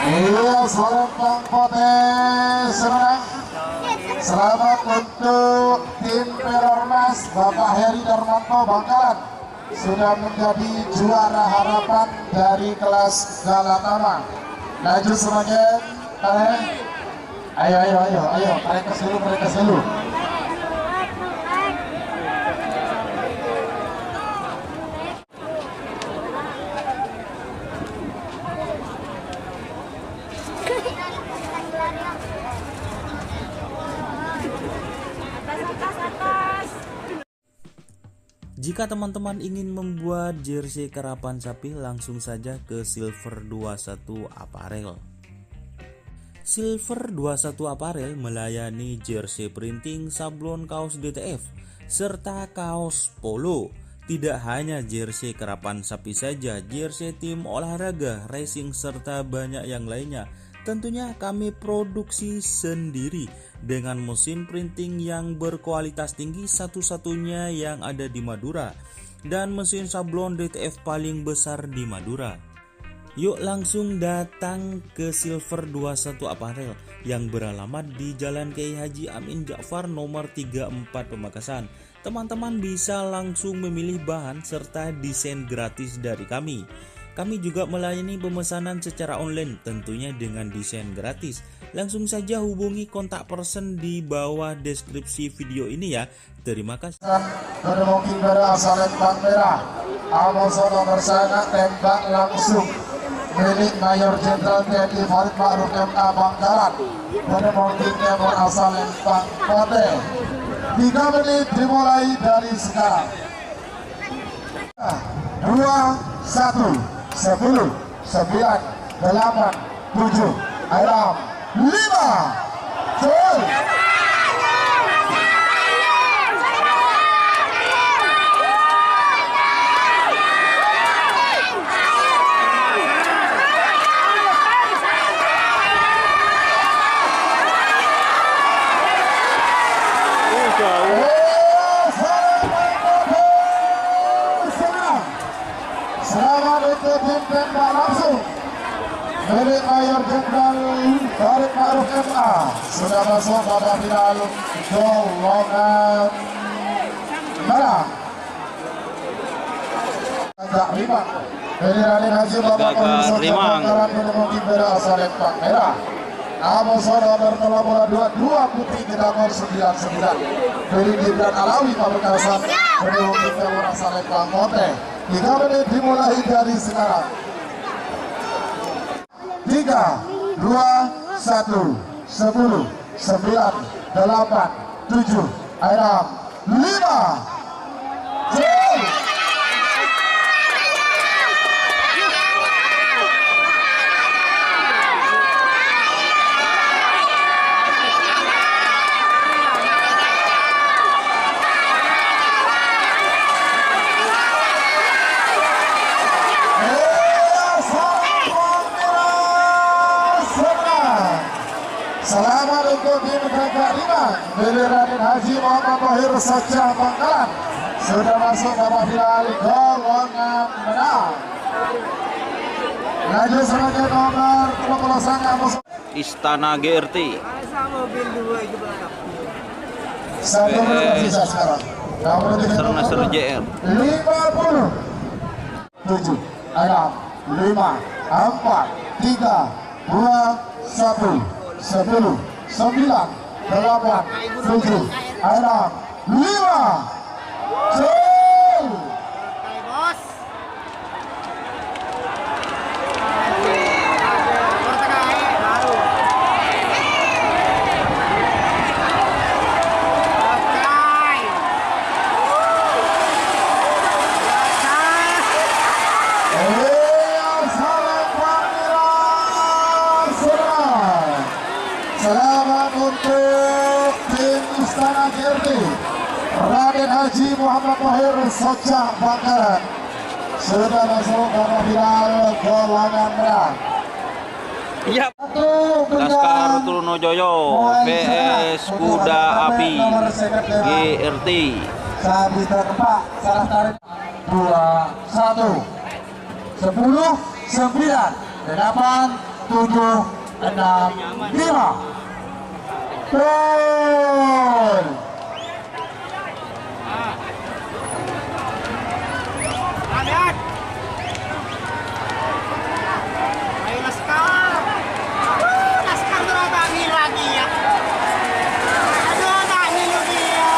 Iya, Lembang Pote Semarang. Selamat untuk tim Pelormas Bapak Heri Darmanto Bangkalan sudah menjadi juara harapan dari kelas Galatama. Laju semakin ayo mereka dulu. Jika teman-teman ingin membuat jersey karapan sapi, langsung saja ke Silver 21 Apparel. Silver 21 Apparel melayani jersey printing, sablon kaos DTF, serta kaos polo. Tidak hanya jersey karapan sapi saja, jersey tim olahraga, racing, serta banyak yang lainnya. Tentunya kami produksi sendiri dengan mesin printing yang berkualitas tinggi, satu-satunya yang ada di Madura, dan mesin sablon DTF paling besar di Madura. Yuk langsung datang ke Silver 21 Apparel yang beralamat di Jalan Kiai Haji Amin Ja'far nomor 34 Pamekasan. Teman-teman bisa langsung memilih bahan serta desain gratis dari kami. Kami juga melayani pemesanan secara online, tentunya dengan desain gratis. Langsung saja hubungi kontak person di bawah deskripsi video ini ya. Terima kasih. Penemuki pada asal Lembang Merah. Amoso nomor sana tembak langsung milik Mayor Jenderal TNI Farid Ma'ruf MA Bangkalan. Penemuki Timur asal Lembang Pote. 3 menit dimulai dari sekarang. 2, 1, 10, 9, 8, 7, 6, 5, gol. ke tim tembak langsung milik Mayor Jenderal Farid Ma'ruf MA sudah masuk pada final golongan merah. Agak rimang dari Raden Haji Bapak Komisaris Bakaran menemukan beda asal Lempang merah. Namun saudara bertolak bola 22 putih di nomor 99 dari Gibran Alawi Pamekasan menemukan beda asal Lempang Mote. 3 menit dimulai dari sekarang. 3, 2, 1, 10, 9, 8, 7, 6, 5, 4, 4, 3, 2, 1, selamat untuk tim Gagak Rimang dari Raden Haji Muhammad Tohir Socah Bangkalan sudah masuk babak final golongan menang. Laju sebagai nomor 29 Istana GRT. satu menit tersisa sekarang. Nasr JR. 50 7 6 5 4 3 2 1 10, 9, 8, 7, 6, 5, 4. Selamat untuk tim Istana GRT Raden Haji Muhammad Tohir Socah Bangkalan sudah masuk babak final golongan merah. Iya. Laskar Trunojoyo vs Kuda Api GRT. Saat keempat salah tarik 2, 1, 10, 9, 8, 7, 6, 5. Gol. Ayo Laskar. Laskar tuh tangi lagi ya. Aduh tangi lu dia.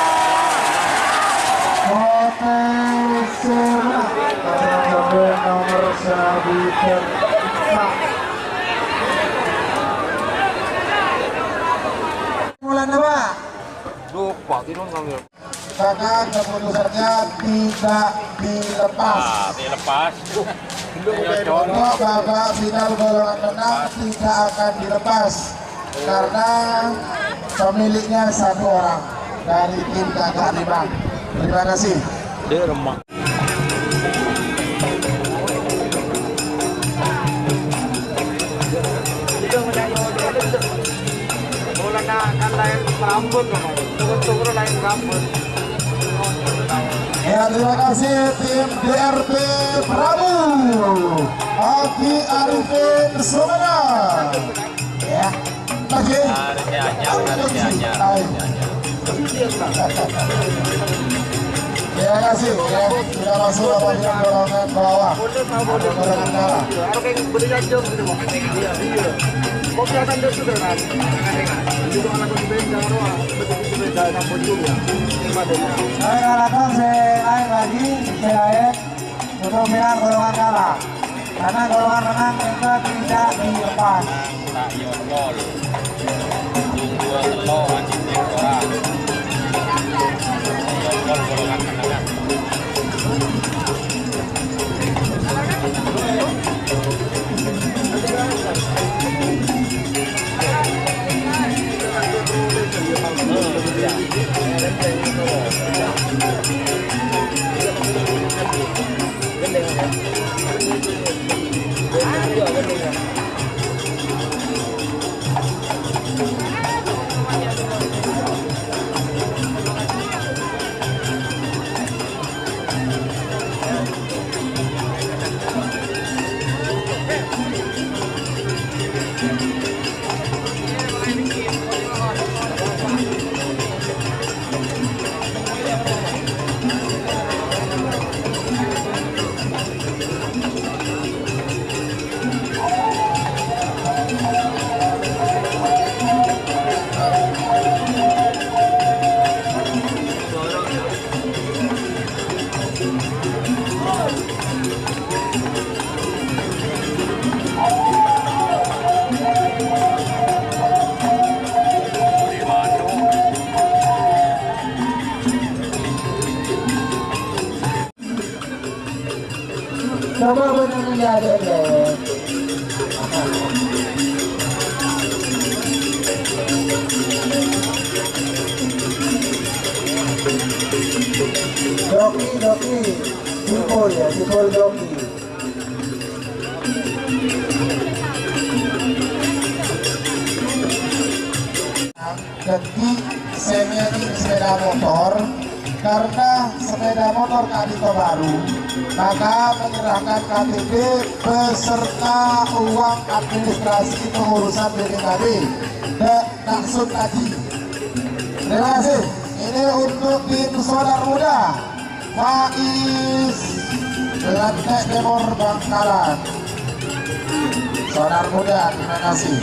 Hotel nomor 1. Mulai nama. Lupa tidur ngambil. Karena keputusannya tidak dilepas. Dilepas. Untuk babak final golongan menang tidak akan dilepas karena pemiliknya satu orang dari tim Gagak Rimang. Terima kasih. Dia remang. Bola na kan lain rambut loh. Tunggu lain rambut. Ya, terima kasih tim DRT Prabu Aki Arifin Sumedang. Ya, lagi. Terima kasih ya, sudah masuk babak final golongan bawah. Golongan merah. Orang yang berikan jom gitu mau. Iya. Kok kelihatan dia sudah kan? Juga anak berbeda roh. Betul beda nama juga. Saya katakan saya lagi saya untuk final golongan kalah karena golongan menang juga tidak dilepas. Tak yolol. Dua telur anjing orang. Yolol golongan menengah. Coba benar-benar ada deh. Joki, Jipol ya, Jipol joki. Jadi semiring sepeda motor, karena sepeda motor Kadito baru, maka menyerahkan KTP beserta uang administrasi pengurusan BPKB dan langsung tadi. Terima kasih. Ini untuk tim Sonar Muda Faiz Lantek Timur Bangkalan. Sonar Muda, terima kasih.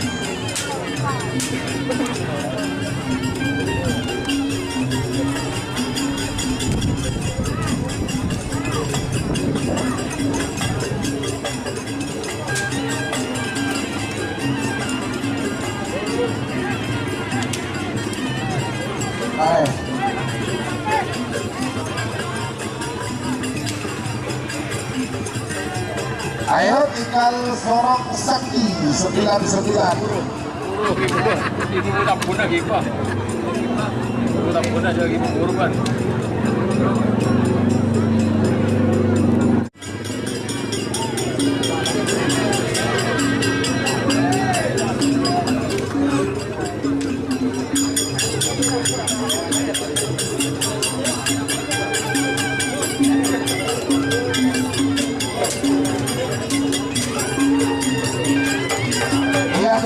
Baik. Ayo tinggal Sorong Sakti 99. Ibu tak pernah gitu. Ibu tak pernah jadi korban.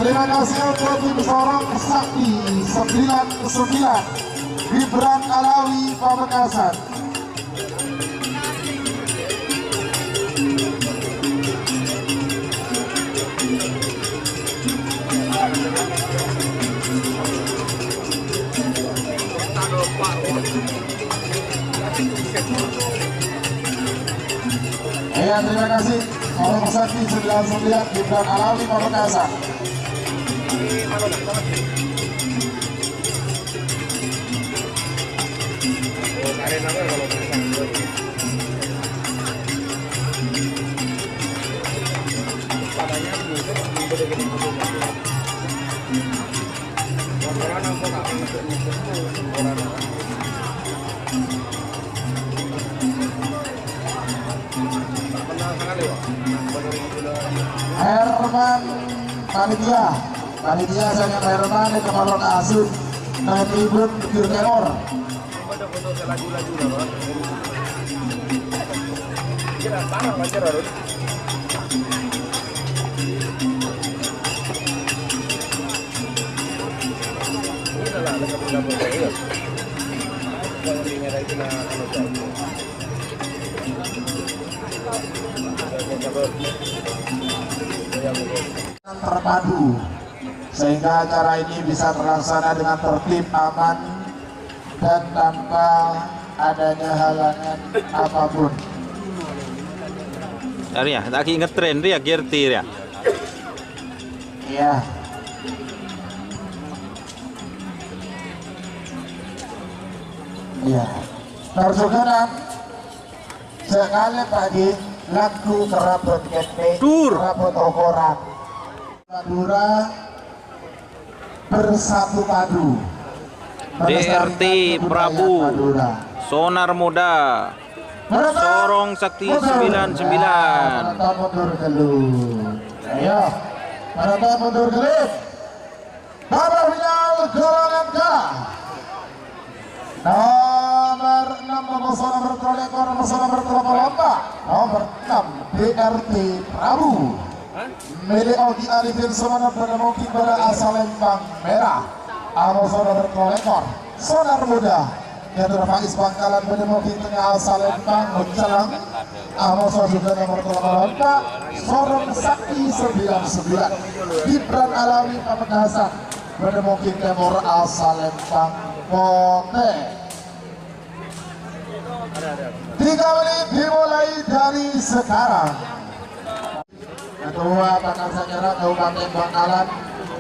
Terima kasih untuk tim Sorong Sakti 99 Gibran Alawi Pamekasan. Ya, terima kasih Sorong Sakti 99 Gibran Alawi Pamekasan. Herman Panitia saya Herman di Kepala Asub dan Tribun Bukit Timur. Terpadu sehingga acara ini bisa terlaksana dengan tertib, aman dan tanpa adanya halangan apapun. Ria, lagi ngetren Ria, Gerti Ria. Iya. Iya. Tersukaran sekali pagi lagu kerabut ketek, kerabut okoran. Madura bersatu padu. DRT Prabu Sonar Muda Sorong Sakti 99. Penonton mundur gelut. Ayo, penonton mundur gelut. Babak final golongan K. Nomor 6 Mempesona bertrolekor, Mempesona berlomba. Nomor 6 DRT Prabu. Milik Ogi Arifin Sumanap pada mungkin pada asal Lembang Merah. Mempesona bertrolekor. Sonar Muda Ketua Faiz Bangkalan pada mungkin tengah asal Lembang Mencalang. Mempesona juga nomor 8 Sorong Sakti 99 Gibran Alawi Pamekasan pada mungkin Timur asal Lembang Kote. 3 menit dimulai dari sekarang. Ketua Pakar Sangera Kabupaten Bangkalan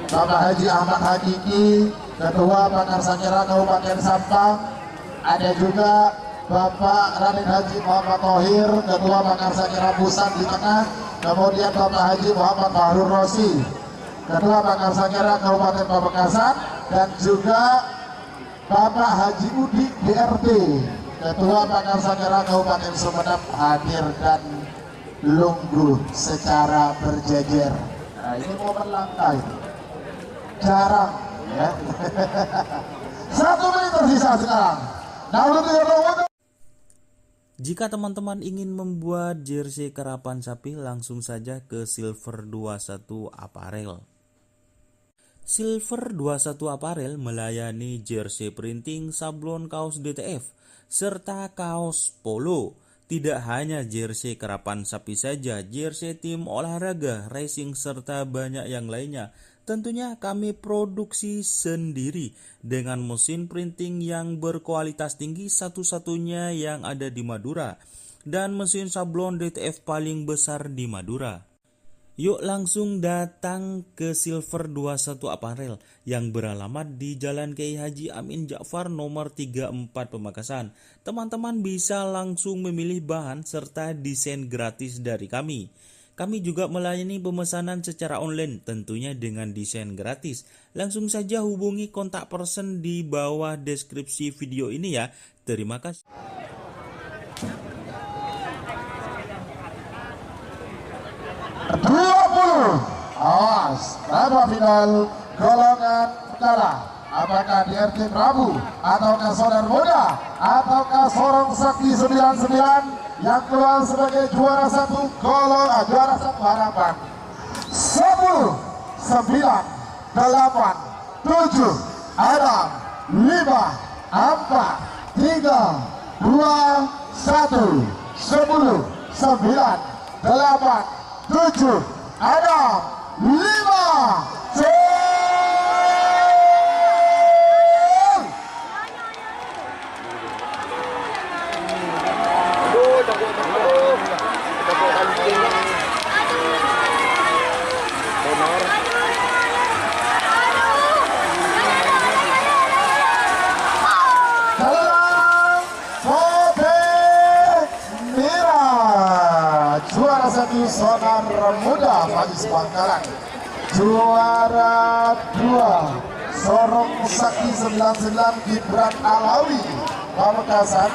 Bapak Haji Ahmad Hakiki, Ketua Pakar Sangera Kabupaten Sampang, ada juga Bapak Raden Haji Muhammad Thohir, Ketua Pamekasan Daerah Pusat di tengah, kemudian Bapak Haji Muhammad Bahrul Rosi, Ketua Pamekasan Daerah Kabupaten Pamekasan, dan juga Bapak Haji Udi DRT, Ketua Pamekasan Daerah Kabupaten Sumeneb hadir dan lungguh secara berjejer. Nah, ini momen langka itu. Jarang ya. 1 menit tersisa sekarang. Nah, Jika teman-teman ingin membuat jersey karapan sapi, langsung saja ke Silver 21 Apparel. Silver 21 Apparel melayani jersey printing, sablon kaos DTF, serta kaos polo. Tidak hanya jersey karapan sapi saja, jersey tim olahraga, racing, serta banyak yang lainnya. Tentunya kami produksi sendiri dengan mesin printing yang berkualitas tinggi, satu-satunya yang ada di Madura, dan mesin sablon DTF paling besar di Madura. Yuk langsung datang ke Silver 21 Apparel yang beralamat di Jalan Kiai Haji Amin Ja'far nomor 34 Pamekasan. Teman-teman bisa langsung memilih bahan serta desain gratis dari kami. Kami juga melayani pemesanan secara online, tentunya dengan desain gratis. Langsung saja hubungi kontak person di bawah deskripsi video ini ya. Terima kasih. Awas, babak final golongan kalah. Apakah DRT Prabu, ataukah Saudara Muda, ataukah Sorong Sakti 99 yang keluar sebagai juara satu juara satu harapan. 10, 9, 8, 7, 6, 5, 4, 3, 2, 1, 10, 9, 8, 7, 6, 5, juara satu Sonar Muda Faiz Bangkalan, juara 2 Sorong Sakti 99 Gibran Alawi Pamekasan,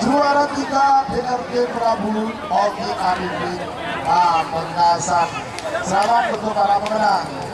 juara 3 DRT Prabu Ogi Arifin Pamekasan. Selamat untuk para pemenang.